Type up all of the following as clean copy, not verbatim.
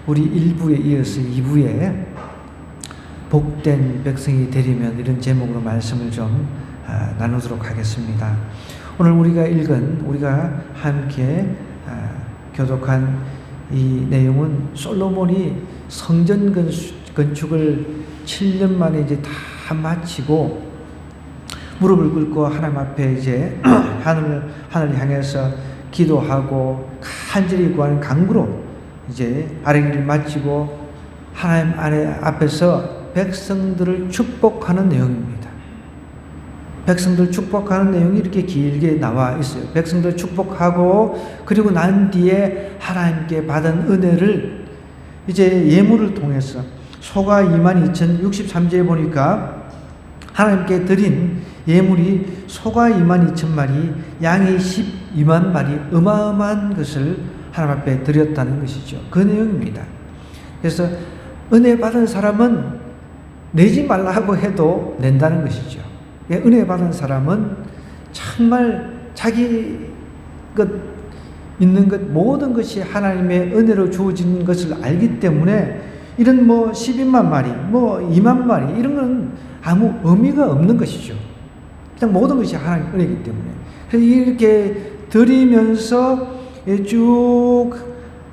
우리 1부에 이어서 2부에 복된 백성이 되리면 이런 제목으로 말씀을 좀 나누도록 하겠습니다. 오늘 우리가 함께 교독한 이 내용은 솔로몬이 성전 건축을 7년 만에 이제 다 마치고 무릎을 꿇고 하나님 앞에 이제 하늘을 향해서 기도하고 간절히 구하는 간구로 이제 아뢰기를 마치고 하나님 앞에서 백성들을 축복하는 내용입니다. 백성들 축복하는 내용이 이렇게 길게 나와 있어요. 백성들 축복하고 그리고 난 뒤에 하나님께 받은 은혜를 이제 예물을 통해서 소가 22,063제에 보니까 하나님께 드린 예물이 소가 22,000마리, 양이 12만 마리, 어마어마한 것을 하나님 앞에 드렸다는 것이죠. 그 내용입니다. 그래서 은혜 받은 사람은 내지 말라고 해도 낸다는 것이죠. 은혜 받은 사람은 정말 자기 있는 것 모든 것이 하나님의 은혜로 주어진 것을 알기 때문에 이런 12만 마리, 2만 마리 이런 건 아무 의미가 없는 것이죠. 그냥 모든 것이 하나님의 은혜이기 때문에. 그래서 이렇게 드리면서 쭉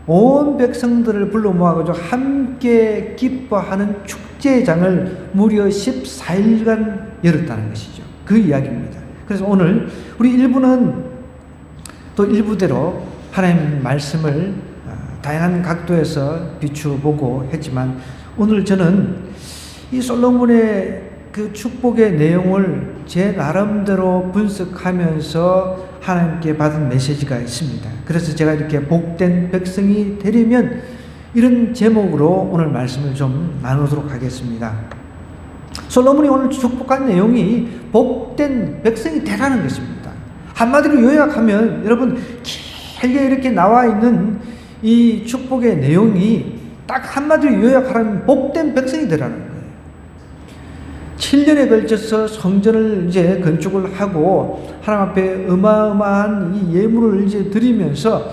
온 백성들을 불러 모아가지고 함께 기뻐하는 축제장을 무려 14일간 열었다는 것이죠. 그 이야기입니다. 그래서 오늘 우리 일부는 또 일부대로 하나님 말씀을 다양한 각도에서 비추보고 했지만 오늘 저는 이 솔로몬의 그 축복의 내용을 제 나름대로 분석하면서 하나님께 받은 메시지가 있습니다. 그래서 제가 이렇게 복된 백성이 되려면 이런 제목으로 오늘 말씀을 좀 나누도록 하겠습니다. 솔로몬이 오늘 축복한 내용이 복된 백성이 되라는 것입니다. 한마디로 요약하면 여러분 길게 이렇게 나와 있는 이 축복의 내용이 딱 한마디로 요약하라면 복된 백성이 되라는 거예요. 7년에 걸쳐서 성전을 이제 건축을 하고 하나님 앞에 어마어마한 이 예물을 이제 드리면서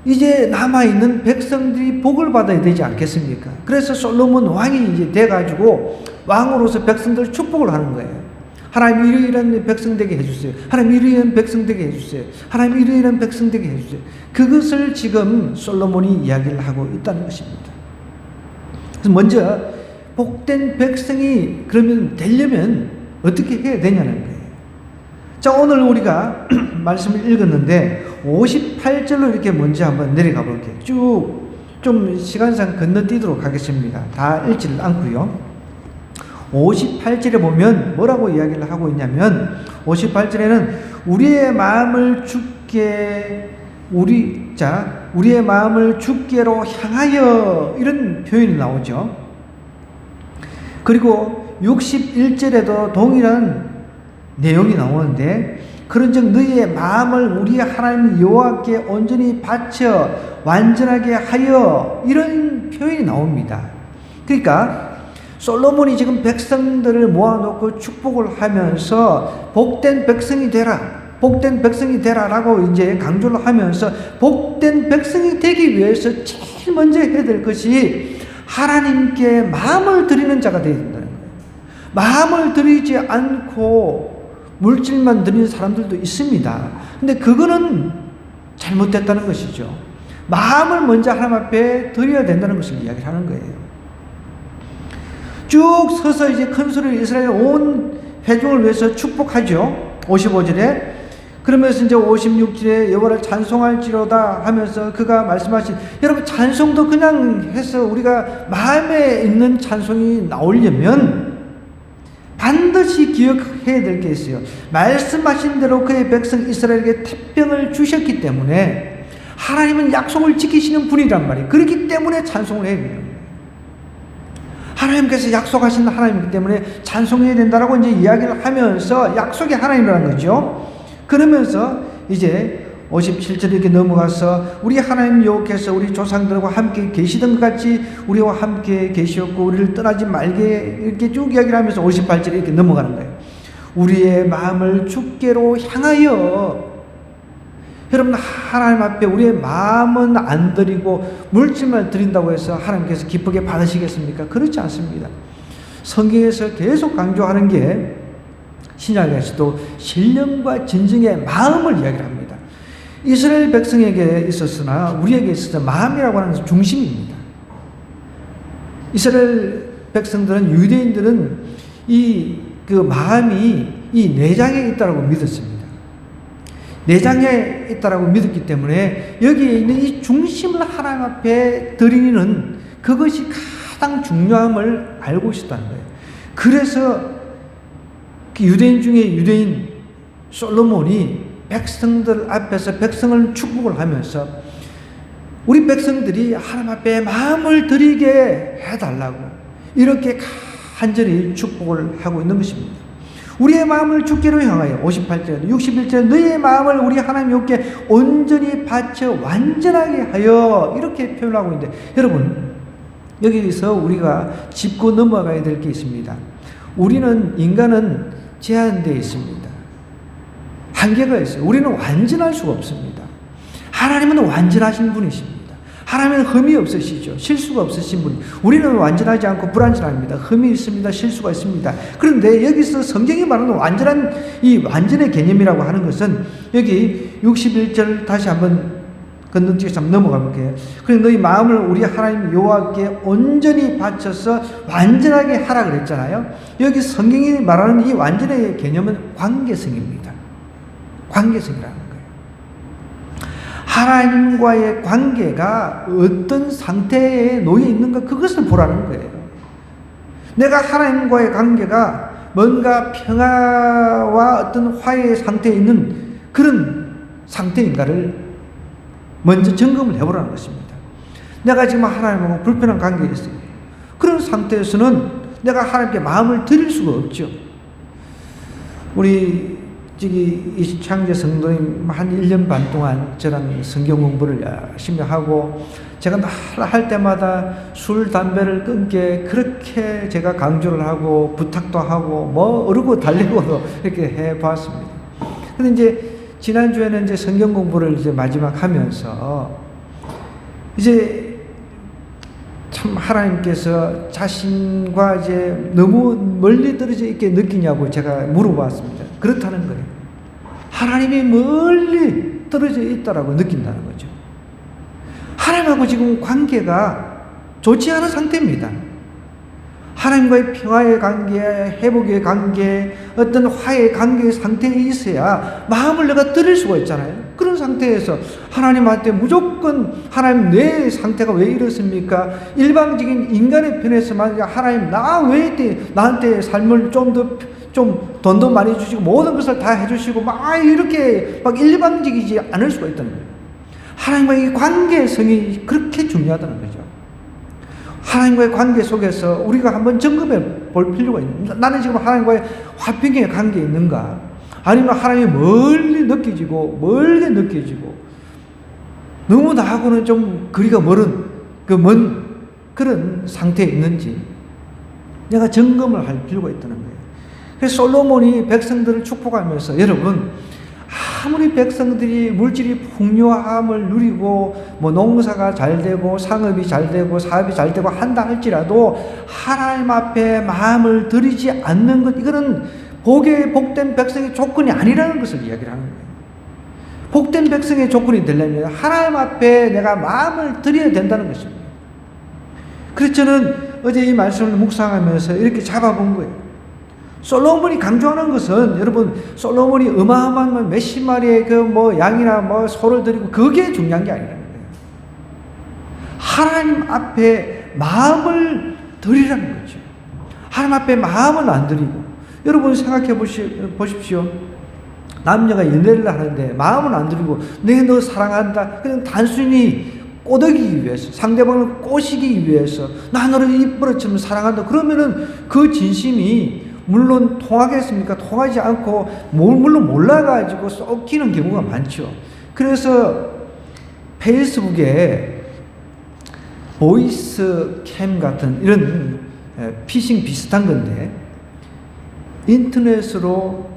이제 남아있는 백성들이 복을 받아야 되지 않겠습니까? 그래서 솔로몬 왕이 이제 돼가지고 왕으로서 백성들 축복을 하는 거예요. 하나님 이러이러한 백성 되게 해주세요. 하나님 이러이러한 백성 되게 해주세요. 하나님 이러이러한 백성 되게 해주세요. 그것을 지금 솔로몬이 이야기를 하고 있다는 것입니다. 그래서 먼저 복된 백성이 그러면 되려면 어떻게 해야 되냐는 거예요. 자, 오늘 우리가 말씀을 읽었는데 58절로 이렇게 먼저 한번 내려가 볼게요. 쭉 좀 시간상 건너뛰도록 하겠습니다. 다 읽지를 않고요. 58절에 보면 뭐라고 이야기를 하고 있냐면 58절에는 우리의 마음을 주께로 향하여 이런 표현이 나오죠. 그리고 61절에도 동일한 내용이 나오는데 그런즉 너희의 마음을 우리 하나님 여호와께 온전히 바쳐 완전하게 하여 이런 표현이 나옵니다. 그러니까 솔로몬이 지금 백성들을 모아놓고 축복을 하면서 복된 백성이 되라, 복된 백성이 되라라고 이제 강조를 하면서 복된 백성이 되기 위해서 제일 먼저 해야 될 것이 하나님께 마음을 드리는 자가 되어야 된다는 거예요. 마음을 드리지 않고 물질만 드리는 사람들도 있습니다. 근데 그거는 잘못됐다는 것이죠. 마음을 먼저 하나님 앞에 드려야 된다는 것을 이야기하는 거예요. 쭉 서서 이제 큰 소리로 이스라엘 온 회중을 위해서 축복하죠. 55절에 그러면서 이제 56절에 여호와를 찬송할지로다 하면서 그가 말씀하신 여러분 찬송도 그냥 해서 우리가 마음에 있는 찬송이 나오려면 반드시 기억해야 될 게 있어요. 말씀하신 대로 그의 백성 이스라엘에게 태평을 주셨기 때문에 하나님은 약속을 지키시는 분이란 말이에요. 그렇기 때문에 찬송을 해야 돼요. 하나님께서 약속하신 하나님이기 때문에 찬송해야 된다라고 이제 이야기를 하면서 약속의 하나님이라는 거죠. 그러면서 이제 57절 이렇게 넘어가서 우리 하나님 여호와께서 우리 조상들과 함께 계시던 것 같이 우리와 함께 계시었고 우리를 떠나지 말게 이렇게 쭉 이야기를 하면서 58절에 이렇게 넘어가는 거예요. 우리의 마음을 주께로 향하여 여러분, 하나님 앞에 우리의 마음은 안 드리고 물질만 드린다고 해서 하나님께서 기쁘게 받으시겠습니까? 그렇지 않습니다. 성경에서 계속 강조하는 게 신약에서도 신령과 진정의 마음을 이야기를 합니다. 이스라엘 백성에게 있었으나 우리에게 있어서 마음이라고 하는 것은 중심입니다. 이스라엘 백성들은, 유대인들은 그 마음이 이 내장에 있다고 믿었습니다. 내장에 있다고 믿었기 때문에 여기에 있는 이 중심을 하나님 앞에 드리는 그것이 가장 중요함을 알고 있었다는 거예요. 그래서 그 유대인 중에 유대인 솔로몬이 백성들 앞에서 백성을 축복을 하면서 우리 백성들이 하나님 앞에 마음을 드리게 해달라고 이렇게 간절히 축복을 하고 있는 것입니다. 우리의 마음을 주께로 향하여 58절, 61절 너희의 마음을 우리 하나님께 온전히 바쳐 완전하게 하여 이렇게 표현하고 있는데, 여러분 여기서 우리가 짚고 넘어가야 될 게 있습니다. 인간은 제한되어 있습니다. 한계가 있어요. 우리는 완전할 수가 없습니다. 하나님은 완전하신 분이십니다. 하나님은 흠이 없으시죠. 실수가 없으신 분. 우리는 완전하지 않고 불완전합니다. 흠이 있습니다. 실수가 있습니다. 그런데 여기서 성경이 말하는 이 완전의 개념이라고 하는 것은 여기 61절 다시 한번 건너뛰어서 한번 넘어가 볼게요. 그래서 너희 마음을 우리 하나님 여호와께 온전히 바쳐서 완전하게 하라 그랬잖아요. 여기 성경이 말하는 이 완전의 개념은 관계성입니다. 관계성이라는 거예요. 하나님과의 관계가 어떤 상태에 놓여 있는가, 그것을 보라는 거예요. 내가 하나님과의 관계가 뭔가 평화와 어떤 화해의 상태에 있는 그런 상태인가를 먼저 점검을 해보라는 것입니다. 내가 지금 하나님하고 불편한 관계에 있어요. 그런 상태에서는 내가 하나님께 마음을 드릴 수가 없죠. 우리 이 창제 성도님 한 1년 반 동안 저랑 성경 공부를 열심히 하고, 제가 늘 할 때마다 술, 담배를 끊게 그렇게 제가 강조를 하고 부탁도 하고 어르고 달리고도 이렇게 해 봤습니다. 근데 이제 지난주에는 이제 성경 공부를 이제 마지막 하면서 이제 참 하나님께서 자신과 이제 너무 멀리 떨어져 있게 느끼냐고 제가 물어봤습니다. 그렇다는 거예요. 하나님이 멀리 떨어져 있다라고 느낀다는 거죠. 하나님하고 지금 관계가 좋지 않은 상태입니다. 하나님과의 평화의 관계, 회복의 관계, 어떤 화해의 관계의 상태에 있어야 마음을 내가 드릴 수가 있잖아요. 그런 상태에서 하나님한테 무조건 하나님 내 상태가 왜 이렇습니까? 일방적인 인간의 편에서만 하나님 나한테 삶을 좀 돈도 많이 주시고 모든 것을 다 해주시고 이렇게 일방적이지 않을 수가 있다는 거예요. 하나님과의 관계성이 그렇게 중요하다는 거죠. 하나님과의 관계 속에서 우리가 한번 점검해 볼 필요가 있습니다. 나는 지금 하나님과의 화평의 관계에 있는가? 아니면 하나님이 멀게 느껴지고 너무 나하고는 좀 거리가 먼 그런 상태에 있는지 내가 점검을 할 필요가 있다는 거예요. 그래서 솔로몬이 백성들을 축복하면서, 여러분 아무리 백성들이 물질이 풍요함을 누리고 농사가 잘 되고 상업이 잘 되고 사업이 잘 되고 한다 할지라도 하나님 앞에 마음을 들이지 않는 것, 이거는 복된 백성의 조건이 아니라는 것을 이야기를 하는 거예요. 복된 백성의 조건이 되려면 하나님 앞에 내가 마음을 드려야 된다는 것입니다. 그래서 저는 어제 이 말씀을 묵상하면서 이렇게 잡아본 거예요. 솔로몬이 강조하는 것은, 여러분, 솔로몬이 어마어마한 몇십 마리의 양이나 소를 드리고 그게 중요한 게 아니라는 거예요. 하나님 앞에 마음을 드리라는 거죠. 하나님 앞에 마음을 안 드리고, 여러분 생각해 보십시오. 남녀가 연애를 하는데 마음을 안 드리고 내가 너 사랑한다, 그냥 단순히 꼬드기기 위해서, 상대방을 꼬시기 위해서 나 너를 이뻐처럼 사랑한다, 그러면은 그 진심이 물론 통하겠습니까? 통하지 않고 물론 몰라가지고 썩히는 경우가 많죠. 그래서 페이스북에 보이스 캠 같은 이런 피싱 비슷한 건데, 인터넷으로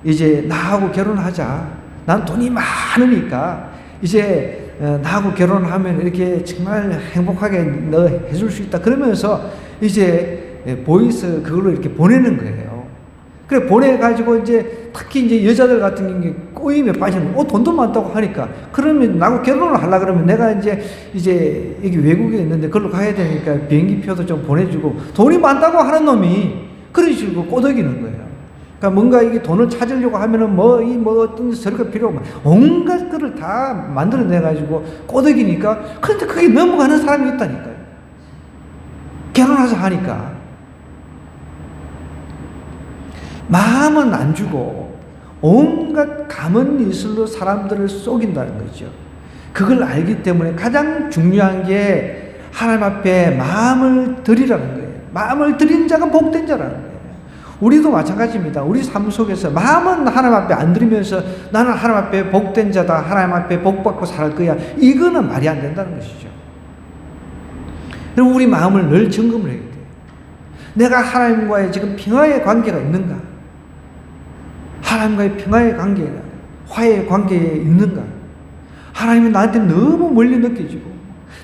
이제 나하고 결혼하자, 난 돈이 많으니까 이제 나하고 결혼하면 이렇게 정말 행복하게 너 해줄 수 있다. 그러면서 이제 보이스 그걸로 이렇게 보내는 거예요. 그래 보내가지고 이제 특히 이제 여자들 같은 경우에 꼬임에 빠지는 돈도 많다고 하니까 그러면 나하고 결혼을 하려 그러면 내가 이제 여기 외국에 있는데 그걸로 가야 되니까 비행기 표도 좀 보내주고 돈이 많다고 하는 놈이 그런 식으로 꼬드기는 거예요. 그러니까 뭔가 이게 돈을 찾으려고 하면은 어떤 서류가 필요하고 온갖 거를 다 만들어내가지고 꼬드기니까 그런데 그게 넘어가는 사람이 있다니까요. 결혼해서 하니까. 마음은 안 주고 온갖 감언 이술로 사람들을 속인다는 거죠. 그걸 알기 때문에 가장 중요한 게 하나님 앞에 마음을 드리라는 거예요. 마음을 드린 자가 복된 자라는 거예요. 우리도 마찬가지입니다. 우리 삶 속에서 마음은 하나님 앞에 안 드리면서 나는 하나님 앞에 복된 자다, 하나님 앞에 복받고 살 거야, 이거는 말이 안 된다는 것이죠. 그리고 우리 마음을 늘 점검을 해야 돼요. 내가 하나님과의 지금 평화의 관계가 있는가? 하나님과의 평화의 관계가, 화해의 관계에 있는가? 하나님이 나한테 너무 멀리 느껴지고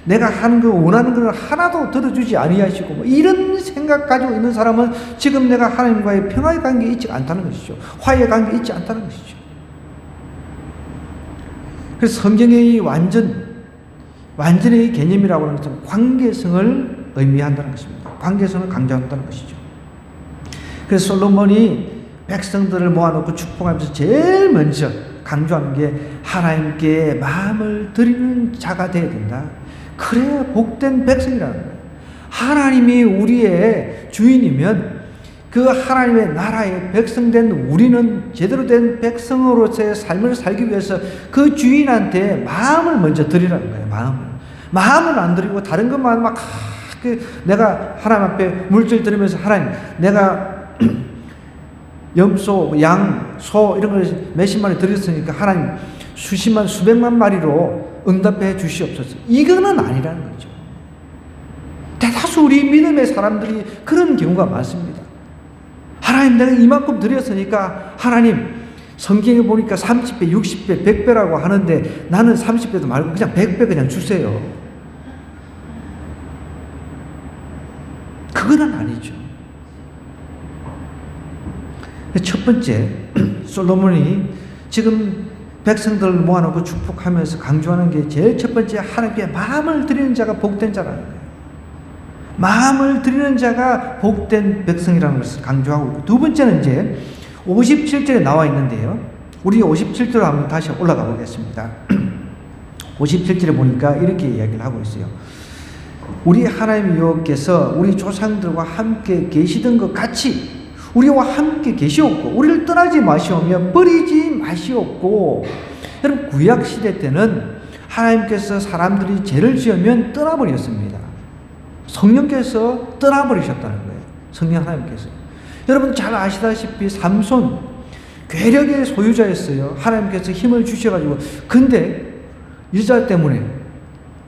내가 하는 거 원하는 걸 하나도 들어주지 아니하시고 이런 생각 가지고 있는 사람은 지금 내가 하나님과의 평화의 관계에 있지 않다는 것이죠. 화해의 관계에 있지 않다는 것이죠. 그래서 성경의 완전의 개념이라고 하는 것은 관계성을 의미한다는 것입니다. 관계성을 강조한다는 것이죠. 그래서 솔로몬이 백성들을 모아놓고 축복하면서 제일 먼저 강조하는 게 하나님께 마음을 드리는 자가 되어야 된다. 그래야 복된 백성이라는 거예요. 하나님이 우리의 주인이면 그 하나님의 나라의 백성된 우리는 제대로 된 백성으로서의 삶을 살기 위해서 그 주인한테 마음을 먼저 드리라는 거예요. 마음을 안 드리고 다른 것만 막 내가 하나님 앞에 물질 드리면서 하나님 내가 염소, 양, 소 이런 걸 몇십만에 드렸으니까 하나님 수십만, 수백만 마리로 응답해 주시옵소서. 이거는 아니라는 거죠. 대다수 우리 믿음의 사람들이 그런 경우가 많습니다. 하나님 내가 이만큼 드렸으니까 하나님 성경에 보니까 30배, 60배, 100배라고 하는데 나는 30배도 말고 그냥 100배 그냥 주세요. 그거는 아니죠. 첫 번째, 솔로몬이 지금 백성들을 모아놓고 축복하면서 강조하는 게 제일 첫 번째 하나님께 마음을 드리는 자가 복된 자라는 거예요. 마음을 드리는 자가 복된 백성이라는 것을 강조하고 있고, 두 번째는 이제 57절에 나와 있는데요. 우리 57절로 한번 다시 올라가 보겠습니다. 57절에 보니까 이렇게 이야기를 하고 있어요. 우리 하나님 여호와께서 우리 조상들과 함께 계시던 것 같이 우리와 함께 계시옵고 우리를 떠나지 마시오며 버리지 마시옵고. 여러분 구약시대 때는 하나님께서 사람들이 죄를 지으면 떠나버렸습니다. 성령께서 떠나버리셨다는 거예요. 성령 하나님께서. 여러분 잘 아시다시피 삼손 괴력의 소유자였어요. 하나님께서 힘을 주셔가지고. 근데 여자 때문에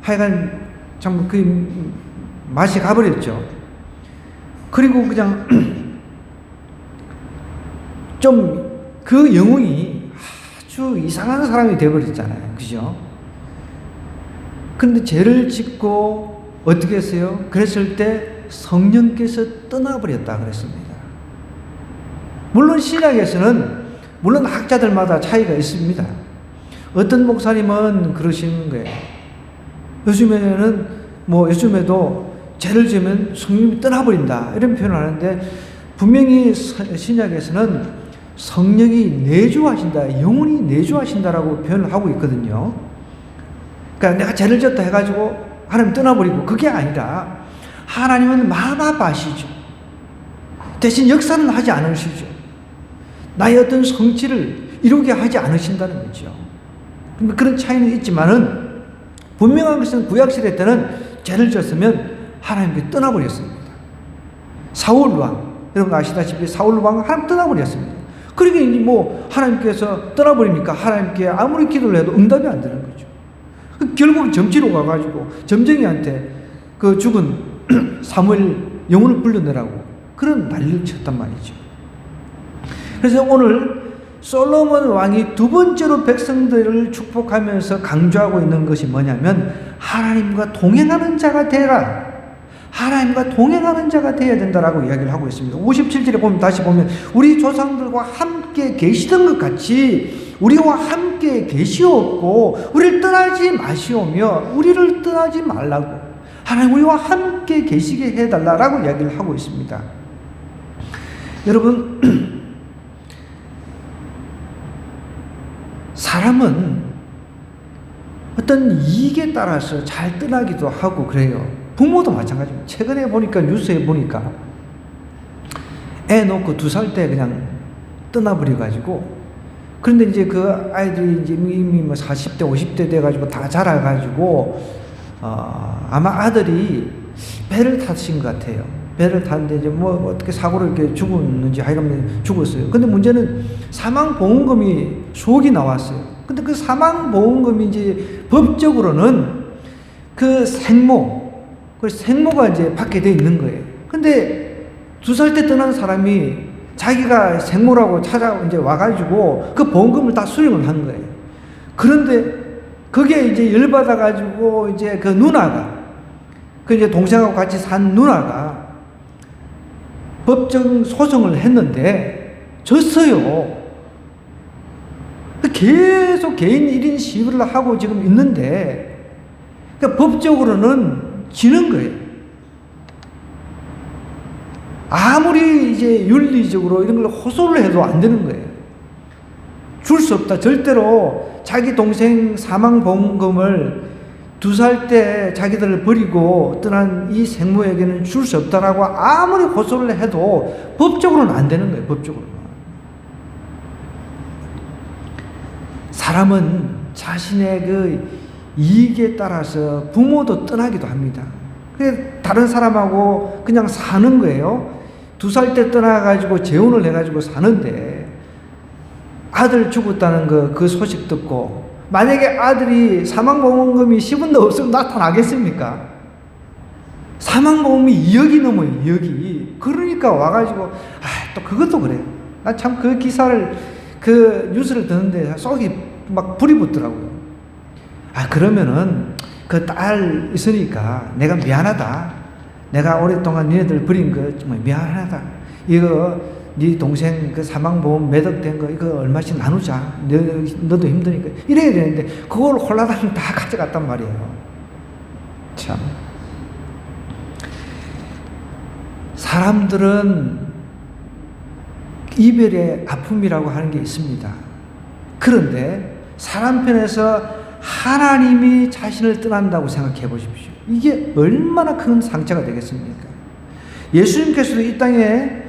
하여간 참 그 맛이 가버렸죠. 그리고 그냥 좀 그 영웅이 아주 이상한 사람이 되어버렸잖아요. 그죠? 근데 죄를 짓고 어떻게 했어요? 그랬을 때 성령께서 떠나버렸다 그랬습니다. 물론 신약에서는 물론 학자들마다 차이가 있습니다. 어떤 목사님은 그러시는 거예요. 요즘에도 죄를 지으면 성령이 떠나버린다 이런 표현을 하는데, 분명히 신약에서는 성령이 내주하신다, 영혼이 내주하신다라고 표현을 하고 있거든요. 그러니까 내가 죄를 졌다 해가지고 하나님 떠나버리고 그게 아니라 하나님은 마음아파하시죠. 대신 역사는 하지 않으시죠. 나의 어떤 성취를 이루게 하지 않으신다는 거죠. 그런 차이는 있지만은 분명한 것은 구약시대 때는 죄를 졌으면 하나님께 떠나버렸습니다. 사울왕, 여러분 아시다시피 사울왕 하나님 떠나버렸습니다. 그러니까 하나님께서 떠나버리니까 하나님께 아무리 기도를 해도 응답이 안 되는 거죠. 결국 점치로 가가지고 점쟁이한테 그 죽은 사무엘 영혼을 불러내라고 그런 난리를 쳤단 말이죠. 그래서 오늘 솔로몬 왕이 두 번째로 백성들을 축복하면서 강조하고 있는 것이 뭐냐면 하나님과 동행하는 자가 되라. 하나님과 동행하는 자가 되어야 된다라고 이야기를 하고 있습니다. 57절에 보면 다시 보면 우리 조상들과 함께 계시던 것 같이 우리와 함께 계시옵고 우리를 떠나지 마시오며 우리를 떠나지 말라고 하나님 우리와 함께 계시게 해달라라고 이야기를 하고 있습니다. 여러분 사람은 어떤 이익에 따라서 잘 떠나기도 하고 그래요. 부모도 마찬가지입니다. 최근에 보니까 뉴스에 보니까 애 놓고 2살 때 그냥 떠나버려가지고 그런데 이제 그 아이들이 이제 이미 뭐 40대 50대 돼가지고 다 자라가지고 아마 아들이 배를 타신 것 같아요. 배를 탔는데 이제 뭐 어떻게 사고로 이렇게 죽었는지 하여간 죽었어요. 근데 문제는 사망보험금이 수억이 나왔어요. 근데 그 사망보험금이 이제 법적으로는 그 생모가 이제 받게 돼 있는 거예요. 근데 2살 때 떠난 사람이 자기가 생모라고 이제 와가지고 그 보험금을 다 수령을 한 거예요. 그런데 그게 이제 열받아가지고 이제 그 누나가 그 이제 동생하고 같이 산 누나가 법정 소송을 했는데 졌어요. 계속 개인 1인 시위를 하고 지금 있는데 그러니까 법적으로는 지는 거예요. 아무리 이제 윤리적으로 이런 걸 호소를 해도 안 되는 거예요. 줄 수 없다. 절대로 자기 동생 사망보험금을 2살 때 자기들을 버리고 떠난 이 생모에게는 줄 수 없다라고 아무리 호소를 해도 법적으로는 안 되는 거예요. 법적으로는. 사람은 자신의 그 이익에 따라서 부모도 떠나기도 합니다. 그래서 다른 사람하고 그냥 사는 거예요. 2살 때 떠나가지고 재혼을 해가지고 사는데 아들 죽었다는 그 소식 듣고 만약에 아들이 사망보험금이 10원도 없으면 나타나겠습니까? 사망보험이 2억이 넘어요. 2억이. 그러니까 와가지고 또 그것도 그래요. 나 참 그 기사를 그 뉴스를 듣는데 속이 막 불이 붙더라고요. 그러면은 그 딸 있으니까 내가 미안하다. 내가 오랫동안 니네들 버린 거 정말 미안하다. 이거 네 동생 그 사망보험 매덕된 거 이거 얼마씩 나누자. 너도 힘드니까 이래야 되는데 그걸 홀라당 다 가져갔단 말이에요. 참 사람들은 이별의 아픔이라고 하는 게 있습니다. 그런데 사람 편에서 하나님이 자신을 떠난다고 생각해 보십시오. 이게 얼마나 큰 상처가 되겠습니까? 예수님께서도 이 땅에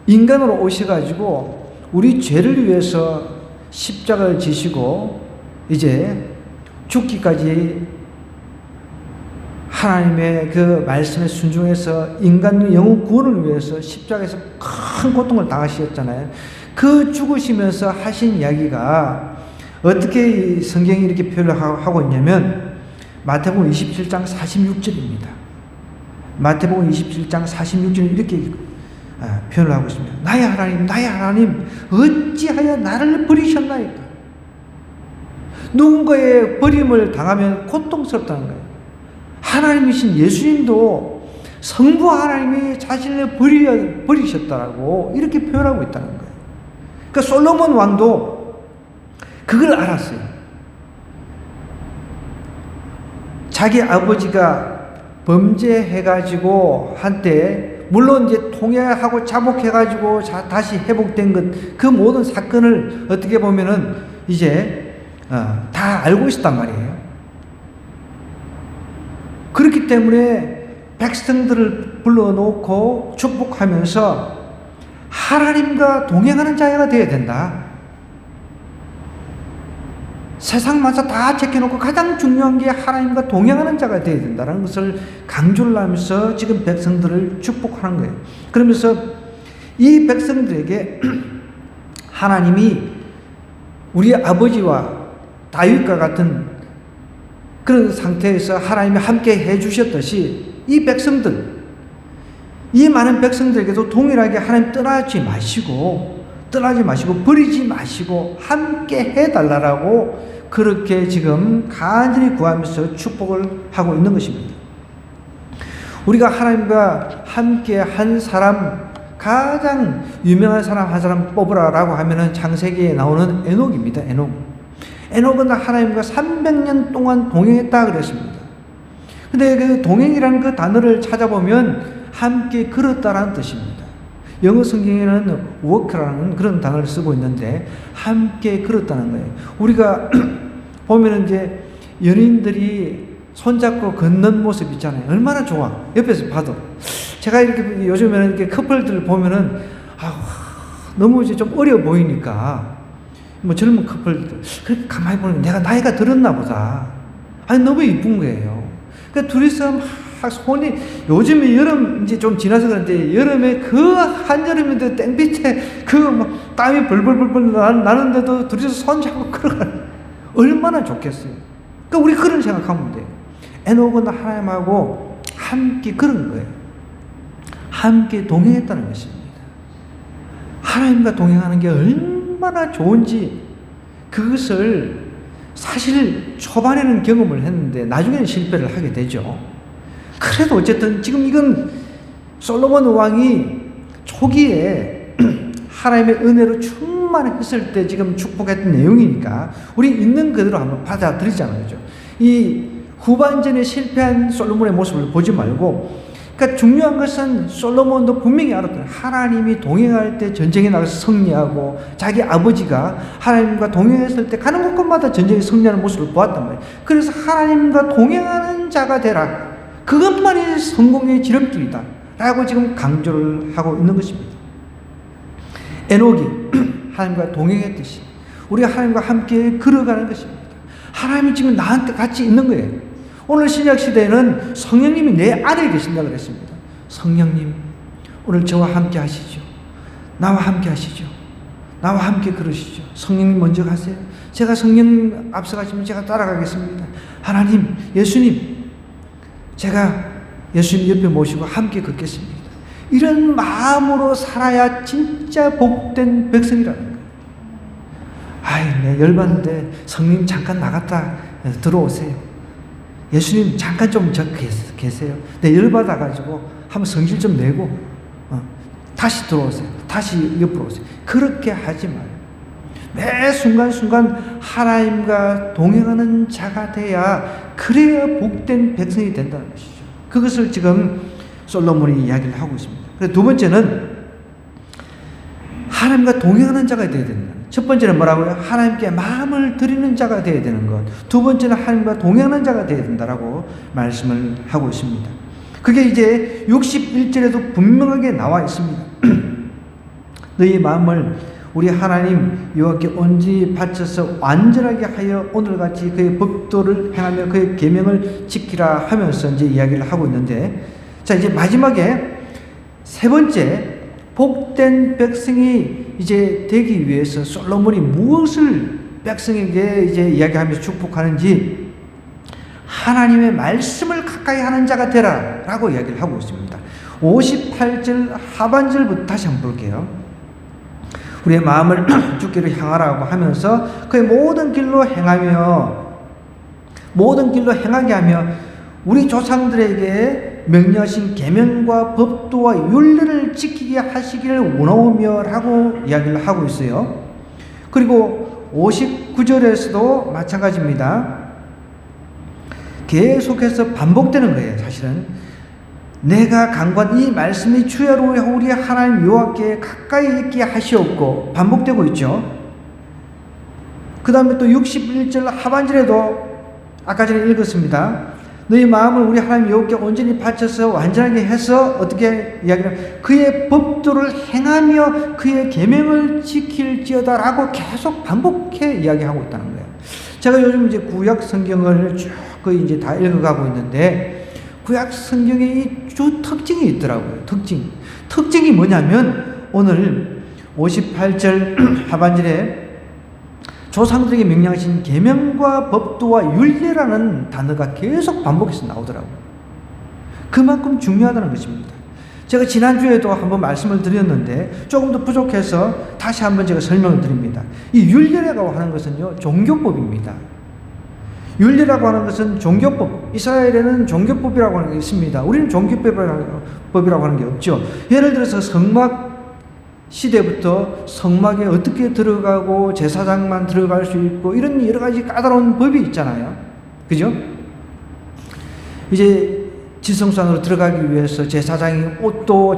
인간으로 오셔가지고 우리 죄를 위해서 십자가를 지시고 이제 죽기까지 하나님의 그 말씀에 순종해서 인간의 영혼 구원을 위해서 십자가에서 큰 고통을 당하셨잖아요. 그 죽으시면서 하신 이야기가 어떻게 성경이 이렇게 표현을 하고 있냐면 마태복음 27장 46절입니다. 마태복음 27장 46절은 이렇게 표현을 하고 있습니다. 나의 하나님 어찌하여 나를 버리셨나이까. 누군가의 버림을 당하면 고통스럽다는 거예요. 하나님이신 예수님도 성부 하나님이 자신을 버리셨다라고 이렇게 표현하고 있다는 거예요. 그러니까 솔로몬 왕도 그걸 알았어요. 자기 아버지가 범죄해가지고 한때 물론 이제 통회하고 자복해가지고 다시 회복된 것, 그 모든 사건을 어떻게 보면은 이제 다 알고 있었단 말이에요. 그렇기 때문에 백성들을 불러놓고 축복하면서 하나님과 동행하는 자가 되어야 된다. 세상 만사 다 제껴놓고 가장 중요한 게 하나님과 동행하는 자가 되어야 된다는 것을 강조를 하면서 지금 백성들을 축복하는 거예요. 그러면서 이 백성들에게 하나님이 우리 아버지와 다윗과 같은 그런 상태에서 하나님이 함께 해주셨듯이 이 백성들, 이 많은 백성들에게도 동일하게 하나님 떠나지 마시고 떠나지 마시고 버리지 마시고 함께 해달라고 그렇게 지금 간절히 구하면서 축복을 하고 있는 것입니다. 우리가 하나님과 함께 한 사람, 가장 유명한 사람 한 사람 뽑으라라고 하면은 창세기에 나오는 에녹입니다. 에녹은 하나님과 300년 동안 동행했다 그랬습니다. 근데 그 동행이라는 그 단어를 찾아보면 함께 걸었다라는 뜻입니다. 영어 성경에는 walk라는 그런 단어를 쓰고 있는데 함께 걸었다는 거예요. 우리가 보면은 이제 연인들이 손잡고 걷는 모습 있잖아요. 얼마나 좋아. 옆에서 봐도. 제가 이렇게 요즘에는 이렇게 커플들 보면은 너무 이제 좀 어려 보이니까 뭐 젊은 커플들 그렇게 가만히 보면 내가 나이가 들었나 보다. 아니 너무 이쁜 거예요. 그러니까 둘이서 막 손이 요즘에 여름 이제 좀 지나서 그런데 여름에 그 한여름인데 땡빛에 그 막 땀이 벌벌벌벌 나는데도 둘이서 손 잡고 걸어가는 얼마나 좋겠어요. 그러니까 우리 그런 생각하면 돼요. 에녹은 하나님하고 함께 걸은 거예요. 함께 동행했다는 것입니다. 하나님과 동행하는 게 얼마나 좋은지 그것을 사실 초반에는 경험을 했는데 나중에는 실패를 하게 되죠. 그래도 어쨌든 지금 이건 솔로몬 왕이 초기에 하나님의 은혜로 충만했을 때 지금 축복했던 내용이니까 우리 있는 그대로 한번 받아들이자는 거죠. 이 후반전에 실패한 솔로몬의 모습을 보지 말고, 그러니까 중요한 것은 솔로몬도 분명히 알았던 하나님이 동행할 때 전쟁에 나가서 승리하고 자기 아버지가 하나님과 동행했을 때 가는 곳마다 전쟁에 승리하는 모습을 보았단 말이에요. 그래서 하나님과 동행하는 자가 되라. 그것만이 성공의 지름길이다 라고 지금 강조를 하고 있는 것입니다. 에녹이 하나님과 동행했듯이 우리가 하나님과 함께 걸어가는 것입니다. 하나님이 지금 나한테 같이 있는 거예요. 오늘 신약시대에는 성령님이 내 안에 계신다고 그랬습니다. 성령님 오늘 저와 함께 하시죠. 나와 함께 하시죠. 나와 함께 걸으시죠. 성령님 먼저 가세요. 제가 성령님 앞서가시면 제가 따라가겠습니다. 하나님, 예수님, 제가 예수님 옆에 모시고 함께 걷겠습니다. 이런 마음으로 살아야 진짜 복된 백성이라는 거예요. 내 열받는데 성님 잠깐 나갔다 들어오세요. 예수님 잠깐 좀 계세요. 내 열받아가지고 한번 성질 좀 내고 다시 들어오세요. 다시 옆으로 오세요. 그렇게 하지 마요. 매 순간순간 하나님과 동행하는 자가 돼야 그래야 복된 백성이 된다는 것이죠. 그것을 지금 솔로몬이 이야기를 하고 있습니다. 그래서 두 번째는 하나님과 동행하는 자가 되어야 된다. 첫 번째는 뭐라고요? 하나님께 마음을 드리는 자가 되어야 되는 것. 두 번째는 하나님과 동행하는 자가 되어야 된다라고 말씀을 하고 있습니다. 그게 이제 61절에도 분명하게 나와 있습니다. 너희 마음을 우리 하나님 여호와께 온전히 바쳐서 완전하게 하여 오늘같이 그의 법도를 행하며 그의 계명을 지키라 하면서 이제 이야기를 하고 있는데, 자 이제 마지막에 세 번째 복된 백성이 이제 되기 위해서 솔로몬이 무엇을 백성에게 이제 이야기하면서 축복하는지 하나님의 말씀을 가까이 하는 자가 되라 라고 이야기를 하고 있습니다. 58절 하반절부터 다시 한번 볼게요. 우리의 마음을 주께로 향하라고 하면서 그의 모든 길로 행하게 하며 우리 조상들에게 명령하신 계명과 법도와 율례를 지키게 하시기를 원하오며 라고 이야기를 하고 있어요. 그리고 59절에서도 마찬가지입니다. 계속해서 반복되는 거예요. 사실은 내가 간구한 이 말씀이 주야로 우리 하나님 여호와께 가까이 있게 하시옵고 반복되고 있죠. 그 다음에 또 61절 하반절에도 아까 전에 읽었습니다. 너희 마음을 우리 하나님 여호와께 온전히 바쳐서 완전하게 해서 어떻게 이야기를 그의 법도를 행하며 그의 계명을 지킬지어다 라고 계속 반복해 이야기하고 있다는 거예요. 제가 요즘 이제 구약 성경을 쭉 거의 이제 다 읽어가고 있는데 구약 성경에 이 주 특징이 있더라고요. 특징이 뭐냐면 오늘 58절 하반절에 조상들에게 명령하신 계명과 법도와 율례라는 단어가 계속 반복해서 나오더라고요. 그만큼 중요하다는 것입니다. 제가 지난주에도 한번 말씀을 드렸는데 조금 더 부족해서 다시 한번 제가 설명을 드립니다. 이 율례라고 하는 것은요, 종교법입니다. 율례라고 하는 것은 종교법. 이스라엘에는 종교법이라고 하는 게 있습니다. 우리는 종교법이라고 하는 게 없죠. 예를 들어서 성막 시대부터 성막에 어떻게 들어가고 제사장만 들어갈 수 있고 이런 여러 가지 까다로운 법이 있잖아요. 그죠? 이제 지성소 안으로 들어가기 위해서 제사장이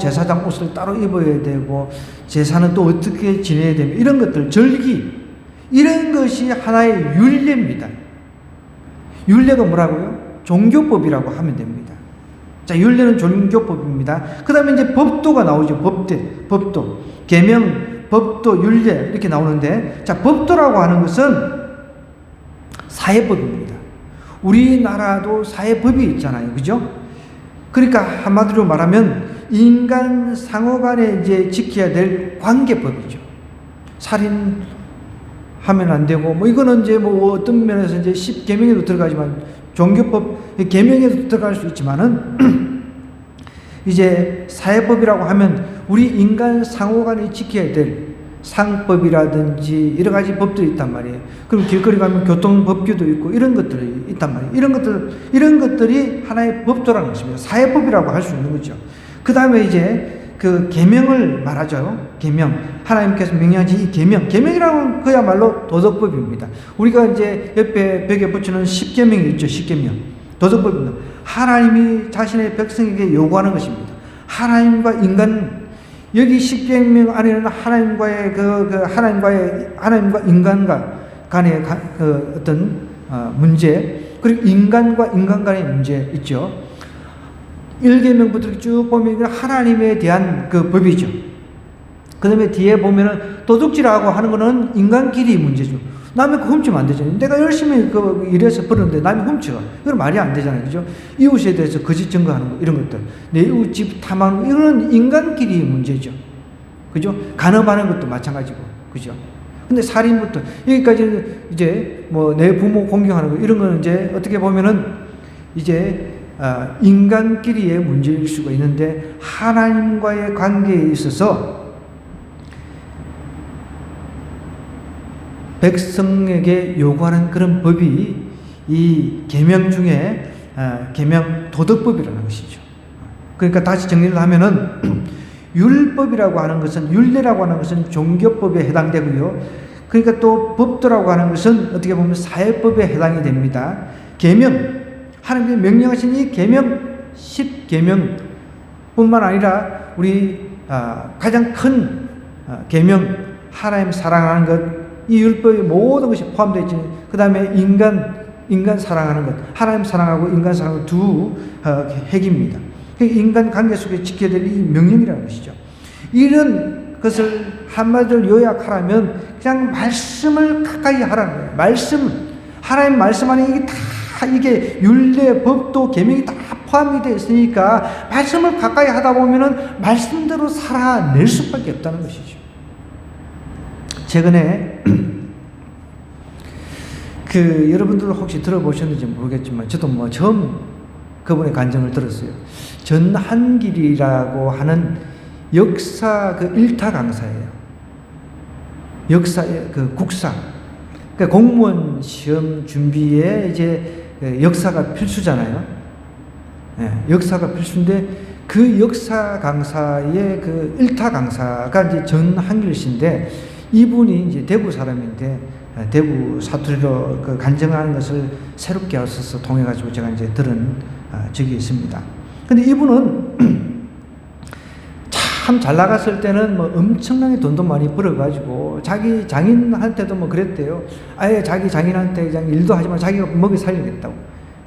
제사장 옷을 따로 입어야 되고, 제사는 또 어떻게 지내야 되며, 이런 것들, 절기, 이런 것이 하나의 율례입니다. 율례가 뭐라고요? 종교법이라고 하면 됩니다. 자, 율례는 종교법입니다. 그 다음에 이제 법도가 나오죠. 법도. 계명, 법도, 율례, 이렇게 나오는데, 자, 법도라고 하는 것은 사회법입니다. 우리나라도 사회법이 있잖아요. 그죠? 그러니까 한마디로 말하면 인간 상호 간에 이제 지켜야 될 관계법이죠. 살인하면 안 되고, 뭐 이거는 이제 뭐 어떤 면에서 이제 10계명에도 들어가지만, 종교법 계명에도 들어갈 수 있지만은 이제 사회법이라고 하면 우리 인간 상호 간에 지켜야 될 상법이라든지 여러 가지 법들이 있단 말이에요. 그럼 길거리 가면 교통법규도 있고 이런 것들이 있단 말이에요. 이런 것들이 하나의 법도라는 것입니다. 사회법이라고 할 수 있는 거죠. 그 다음에 이제 그 계명을 말하죠. 계명. 하나님께서 명령하신 이 계명이라고 하면 그야말로 도덕법입니다. 우리가 이제 옆에 벽에 붙이는 10계명이 있죠. 10계명. 도덕법입니다. 하나님이 자신의 백성에게 요구하는 것입니다. 하나님과 인간, 여기 10계명 안에는 하나님과 인간과 간의 어떤 문제, 그리고 인간과 인간 간의 문제 있죠. 1계명부터 쭉 보면 하나님에 대한 그 법이죠. 그 다음에 뒤에 보면은 도둑질하고 하는 거는 인간끼리 문제죠. 남의 거 훔치면 안 되잖아요. 내가 열심히 일해서 벌었는데 남이 훔쳐. 이건 말이 안 되잖아요. 그죠? 이웃에 대해서 거짓 증거하는 거, 이런 것들. 내 이웃 집 탐하는 거, 이거는 인간끼리 문제죠. 그죠? 간업하는 것도 마찬가지고. 그죠? 근데 살인부터, 여기까지는 이제 뭐 내 부모 공경하는 거, 이런 거는 이제 어떻게 보면은 이제 인간끼리의 문제일 수가 있는데, 하나님과의 관계에 있어서 백성에게 요구하는 그런 법이 이 계명 중에 계명 도덕법이라는 것이죠. 그러니까 다시 정리를 하면은 율법이라고 하는 것은, 율례라고 하는 것은 종교법에 해당되고요. 그러니까 또 법도라고 하는 것은 어떻게 보면 사회법에 해당이 됩니다. 계명, 하나님께서 명령하신 이 계명, 10계명 뿐만 아니라 우리 가장 큰 계명, 하나님 사랑하는 것, 이 율법의 모든 것이 포함되어 있지. 그 다음에 인간 사랑하는 것, 하나님 사랑하고 인간 사랑하고 두 핵입니다. 인간 관계 속에 지켜야 될 이 명령이라는 것이죠. 이런 것을 한마디로 요약하라면 그냥 말씀을 가까이 하라는 거예요. 하나님 말씀 안에 이게 율례, 법도, 계명이 다 포함이 되어 있으니까 말씀을 가까이 하다 보면은 말씀대로 살아낼 수밖에 없다는 것이죠. 최근에 여러분들 혹시 들어보셨는지 모르겠지만 저도 뭐 처음 그분의 간증을 들었어요. 전한길이라고 하는 역사 일타 강사예요. 역사 국사. 그러니까 공무원 시험 준비에 이제 역사가 필수잖아요. 역사가 필수인데 그 역사 강사의 일타 강사가 이제 전한길 씨인데, 이분이 이제 대구 사람인데 대구 사투리로 간증하는 것을 새롭게 하셔서 통해가지고 제가 이제 들은 적이 있습니다. 근데 이분은 참 잘 나갔을 때는 뭐 엄청나게 돈도 많이 벌어가지고 자기 장인한테도 뭐 그랬대요. 아예 자기 장인한테 그냥 일도 하지만 자기가 먹여 살리겠다고.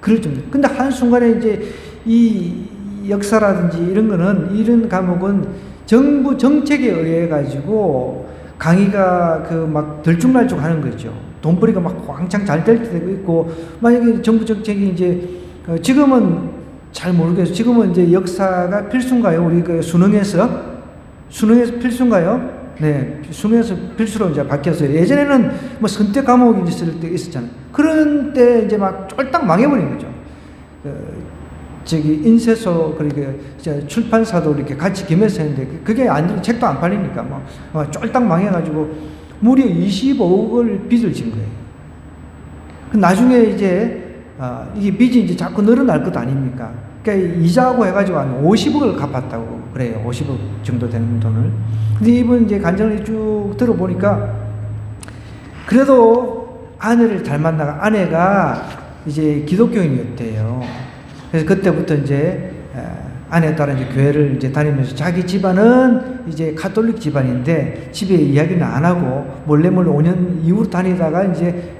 그럴 정도. 근데 한순간에 이제 이 역사라든지 이런 과목은 정부 정책에 의해 가지고 강의가 막 들쭉날쭉 하는 거죠. 돈벌이가 막 왕창 잘 될 때도 있고, 만약에 정부 정책이 이제 지금은 잘 모르겠어요. 지금은 이제 역사가 필수인가요? 우리 수능에서 필수인가요? 네, 수능에서 필수로 이제 바뀌었어요. 예전에는 뭐 선택 과목이 있을 때 있었잖아요. 그런 때 이제 막 쫄딱 망해버린 거죠. 인쇄소, 그렇게 출판사도 이렇게 같이 겸해서 했는데, 그게 책도 안 팔리니까 쫄딱 망해가지고 무려 25억을 빚을 진 거예요. 나중에 이제, 이게 빚이 이제 자꾸 늘어날 것 아닙니까? 그러니까 이자하고 해가지고 한 50억을 갚았다고 그래요. 50억 정도 되는 돈을. 근데 이분 이제 간증을 쭉 들어보니까, 그래도 아내를 잘 만나가, 아내가 이제 기독교인이었대요. 그래서 그때부터 이제 아내에 따라 이제 교회를 이제 다니면서, 자기 집안은 이제 가톨릭 집안인데 집에 이야기는 안 하고 몰래 5년 이후로 다니다가 이제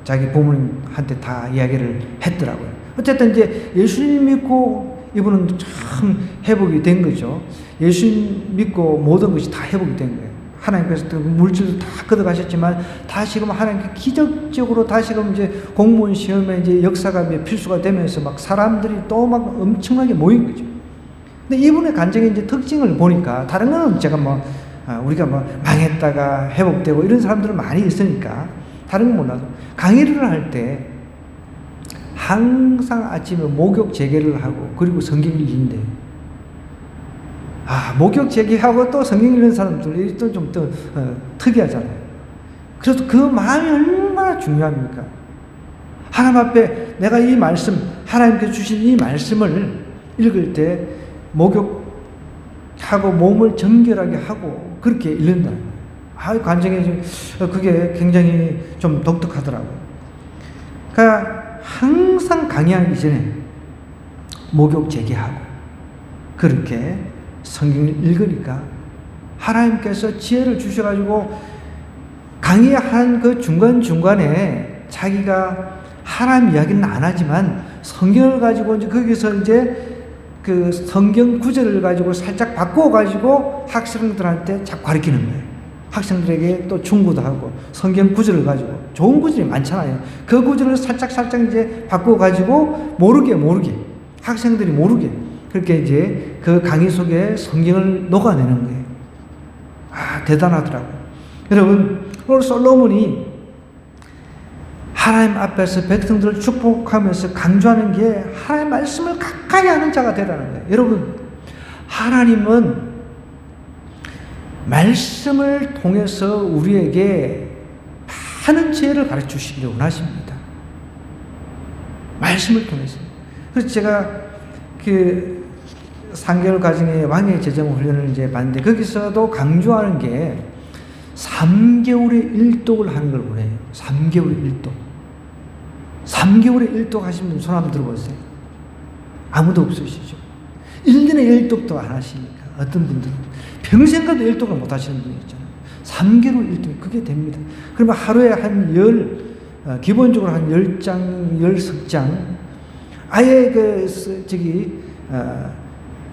자기 부모님한테 다 이야기를 했더라고요. 어쨌든 이제 예수님 믿고 이분은 참 회복이 된 거죠. 예수님 믿고 모든 것이 다 회복이 된 거예요. 하나님께서 물질도 다 걷어가셨지만 다시금 하나님께 기적적으로 다시금 이제 공무원 시험에 이제 역사가 필수가 되면서 막 사람들이 또 막 엄청나게 모인 거죠. 근데 이분의 간증의 이제 특징을 보니까, 다른 거는 제가 우리가 망했다가 회복되고 이런 사람들은 많이 있으니까 다른 건 몰라도, 강의를 할 때 항상 아침에 목욕 재개를 하고 그리고 성경을 읽는데, 목욕 재개하고 또 성경 읽는 사람들이 또 좀 특이하잖아요. 그래서 그 마음이 얼마나 중요합니까? 하나님 앞에 내가 이 말씀, 하나님께서 주신 이 말씀을 읽을 때 목욕하고 몸을 정결하게 하고 그렇게 읽는다. 관정에 그게 굉장히 좀 독특하더라고요. 그러니까 항상 강의하기 전에 목욕 재개하고 그렇게 성경을 읽으니까 하나님께서 지혜를 주셔가지고 강의한 그 중간중간에 자기가 하나님 이야기는 안 하지만 성경을 가지고 이제 거기서 이제 그 성경 구절을 가지고 살짝 바꿔가지고 학생들한테 자꾸 가르치는 거예요. 학생들에게 또 충고도 하고 성경 구절을 가지고, 좋은 구절이 많잖아요. 그 구절을 살짝 이제 바꿔가지고 모르게 학생들이 모르게 그렇게 이제 그 강의 속에 성경을 녹아내는 거예요. 대단하더라고요. 여러분, 오늘 솔로몬이 하나님 앞에서 백성들을 축복하면서 강조하는 게 하나님의 말씀을 가까이 하는 자가 되라는 거예요. 여러분, 하나님은 말씀을 통해서 우리에게 많은 지혜를 가르쳐 주시기를 원하십니다. 말씀을 통해서. 그래서 제가 그 3개월 과정의 왕의 재정 훈련을 이제 봤는데, 거기서도 강조하는 게 3개월의 일독을 하는 걸 원해요. 3개월의 일독. 3개월의 일독 하신 분 손 한번 들어보세요. 아무도 없으시죠? 1년의 일독도 안 하시니까. 어떤 분들은 평생 가도 일독을 못 하시는 분이 있잖아요. 3개월 일독, 그게 됩니다. 그러면 하루에 기본적으로 한 10장, 10석장, 아예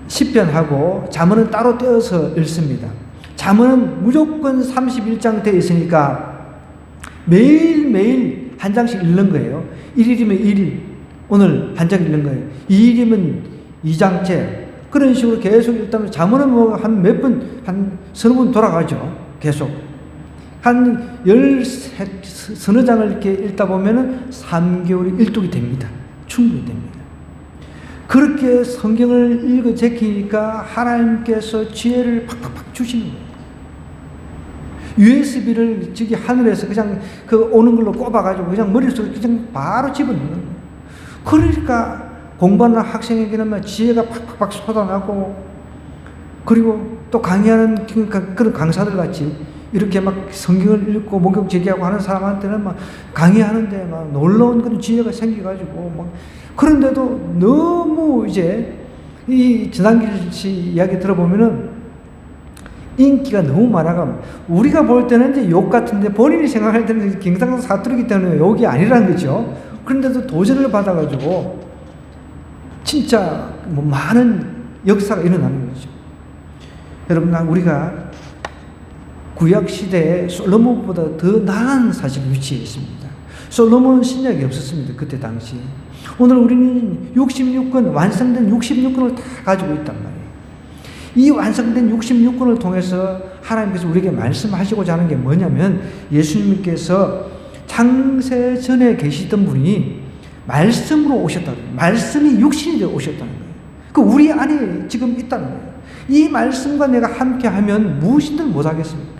시편하고 잠언은 따로 떼어서 읽습니다. 잠언은 무조건 31장 되어 있으니까 매일매일 한 장씩 읽는 거예요. 1일이면 1일, 오늘 한 장 읽는 거예요. 2일이면 2장째. 그런 식으로 계속 읽다면, 잠언은 한 몇 번, 한 서너 번 돌아가죠. 계속. 한 서너 장을 이렇게 읽다 보면은 3개월이 일독이 됩니다. 충분히 됩니다. 그렇게 성경을 읽어 제키니까 하나님께서 지혜를 팍팍팍 주시는 거예요. USB를 저기 하늘에서 그냥 오는 걸로 꼽아가지고 그냥 머릿속에 그냥 바로 집어넣는 거예요. 그러니까 공부하는 학생에게는 지혜가 팍팍팍 쏟아나고, 그리고 또 강의하는 그런 강사들 같이 이렇게 막 성경을 읽고 목욕 재개하고 하는 사람한테는 막 강의하는데 막 놀라운 그런 지혜가 생겨가지고 막, 그런데도 너무 이제 이 전한길 씨 이야기 들어보면은 인기가 너무 많아가, 우리가 볼 때는 이제 욕 같은데 본인이 생각할 때는 경상도 사투리기 때문에 욕이 아니라는 거죠. 그런데도 도전을 받아가지고 진짜 많은 역사가 일어나는 거죠. 여러분, 우리가 구약 시대에 솔로몬보다 더 나은 사실 위치에 있습니다. 솔로몬은 신약이 없었습니다. 그때 당시. 오늘 우리는 66권, 완성된 66권을 다 가지고 있단 말이에요. 이 완성된 66권을 통해서 하나님께서 우리에게 말씀하시고자 하는 게 뭐냐면, 예수님께서 창세 전에 계시던 분이 말씀으로 오셨다는 거예요. 말씀이 육신이 되어 오셨다는 거예요. 그 우리 안에 지금 있다는 거예요. 이 말씀과 내가 함께 하면 무엇이든 못하겠습니까?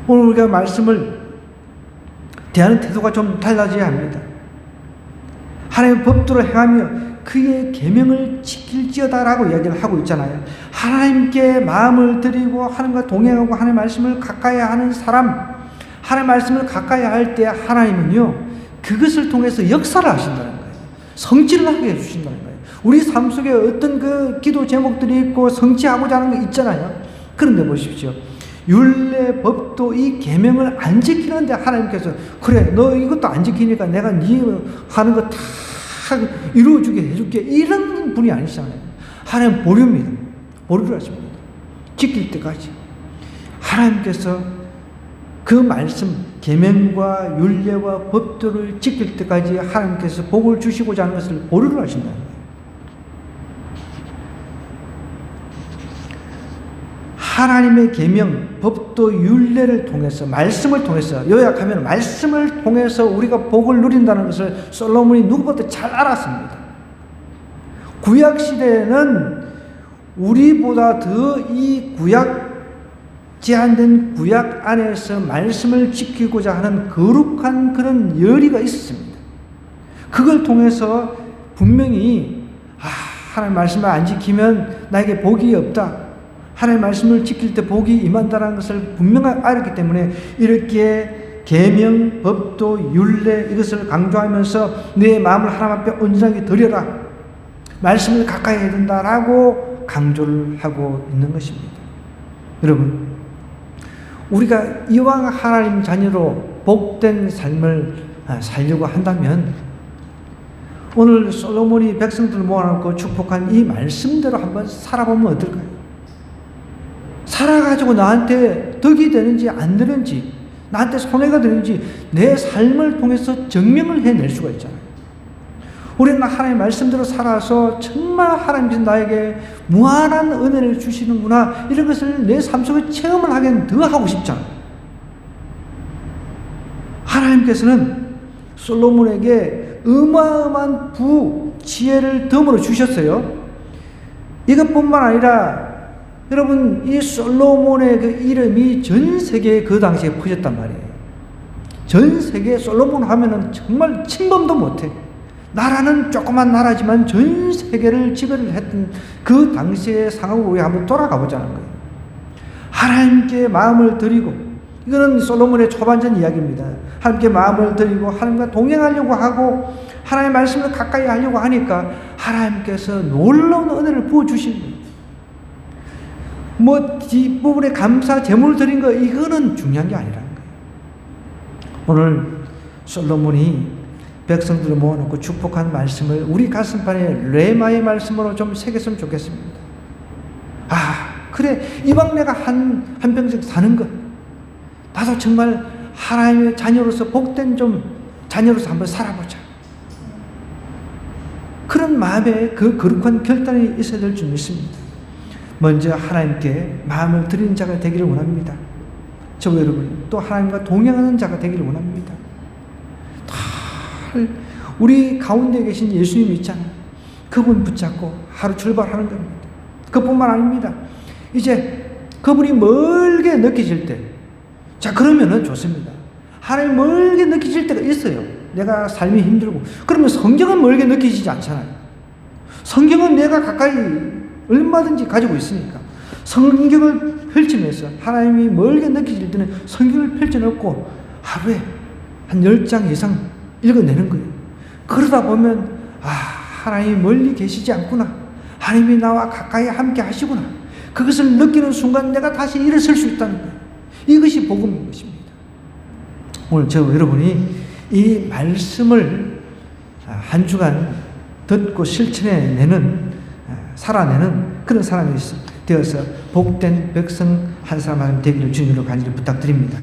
오늘 우리가 말씀을 대하는 태도가 좀 달라져야 합니다. 하나님의 법도를 행하며 그의 계명을 지킬지어다라고 이야기를 하고 있잖아요. 하나님께 마음을 드리고 하나님과 동행하고 하나님의 말씀을 가까이 하는 사람, 하나님의 말씀을 가까이 할 때 하나님은요, 그것을 통해서 역사를 하신다는 거예요. 성취를 하게 해주신다는 거예요. 우리 삶 속에 어떤 그 기도 제목들이 있고 성취하고자 하는 거 있잖아요. 그런데 보십시오. 율례 법도 이 계명을 안 지키는데 하나님께서 그래 너 이것도 안 지키니까 내가 네 하는 거 다 이루어주게 해줄게 이런 분이 아니잖아요. 하나님 보류입니다. 보류를 하십니다. 지킬 때까지 하나님께서 그 말씀 계명과 율례와 법도를 지킬 때까지 하나님께서 복을 주시고자 하는 것을 보류를 하신다는 거예요. 하나님의 계명, 법도, 율례를 통해서 말씀을 통해서 요약하면 말씀을 통해서 우리가 복을 누린다는 것을 솔로몬이 누구보다 잘 알았습니다. 구약 시대에는 우리보다 더 이 구약 제한된 구약 안에서 말씀을 지키고자 하는 거룩한 그런 열의가 있었습니다. 그걸 통해서 분명히 하나님 말씀을 안 지키면 나에게 복이 없다. 하나님의 말씀을 지킬 때 복이 임한다는 것을 분명하게 알았기 때문에 이렇게 계명, 법도, 율례 이것을 강조하면서 내 마음을 하나님 앞에 온전하게 드려라. 말씀을 가까이 해야 된다라고 강조를 하고 있는 것입니다. 여러분, 우리가 이왕 하나님 자녀로 복된 삶을 살려고 한다면 오늘 솔로몬이 백성들을 모아놓고 축복한 이 말씀대로 한번 살아보면 어떨까요? 살아가지고 나한테 덕이 되는지 안 되는지, 나한테 손해가 되는지 내 삶을 통해서 증명을 해낼 수가 있잖아요. 우리는 하나님의 말씀대로 살아서 정말 하나님께서 나에게 무한한 은혜를 주시는구나 이런 것을 내 삶 속에 체험을 하기엔 더 하고 싶잖아요. 하나님께서는 솔로몬에게 어마어마한 지혜를 덤으로 주셨어요. 이것뿐만 아니라 여러분, 이 솔로몬의 그 이름이 전 세계에 그 당시에 퍼졌단 말이에요. 전 세계에 솔로몬 하면은 정말 침범도 못해. 나라는 조그만 나라지만 전 세계를 지배를 했던 그 당시의 상황으로 우리 한번 돌아가 보자는 거예요. 하나님께 마음을 드리고, 이거는 솔로몬의 초반전 이야기입니다. 하나님께 마음을 드리고 하나님과 동행하려고 하고 하나님의 말씀을 가까이 하려고 하니까 하나님께서 놀라운 은혜를 부어주신 거예요. 뒷부분에 감사 제물 드린 거 이거는 중요한 게 아니라는 거예요. 오늘 솔로몬이 백성들을 모아놓고 축복한 말씀을 우리 가슴판에 레마의 말씀으로 좀 새겼으면 좋겠습니다. 그래 이왕 내가 한 평생 사는 것 나도 정말 하나님의 자녀로서 복된 좀 자녀로서 한번 살아보자. 그런 마음에 그 거룩한 결단이 있어야 될 줄 믿습니다. 먼저 하나님께 마음을 드리는 자가 되기를 원합니다. 저 여러분 또 하나님과 동행하는 자가 되기를 원합니다. 우리 가운데 계신 예수님 있잖아요. 그분 붙잡고 하루 출발하는 겁니다. 그뿐만 아닙니다. 이제 그분이 멀게 느껴질 때, 자 그러면은 좋습니다. 하나님 멀게 느껴질 때가 있어요. 내가 삶이 힘들고. 그러면 성경은 멀게 느껴지지 않잖아요. 성경은 내가 가까이 얼마든지 가지고 있으니까 성경을 펼치면서 하나님이 멀게 느껴질 때는 성경을 펼쳐놓고 하루에 한 10장 이상 읽어내는 거예요. 그러다 보면 하나님이 멀리 계시지 않구나. 하나님이 나와 가까이 함께 하시구나. 그것을 느끼는 순간 내가 다시 일어설 수 있다는 거예요. 이것이 복음인 것입니다. 오늘 여러분이 이 말씀을 한 주간 듣고 실천해내는 살아내는 그런 사람이 되어서 복된 백성 한 사람 되기를 주님으로 간절히 부탁드립니다.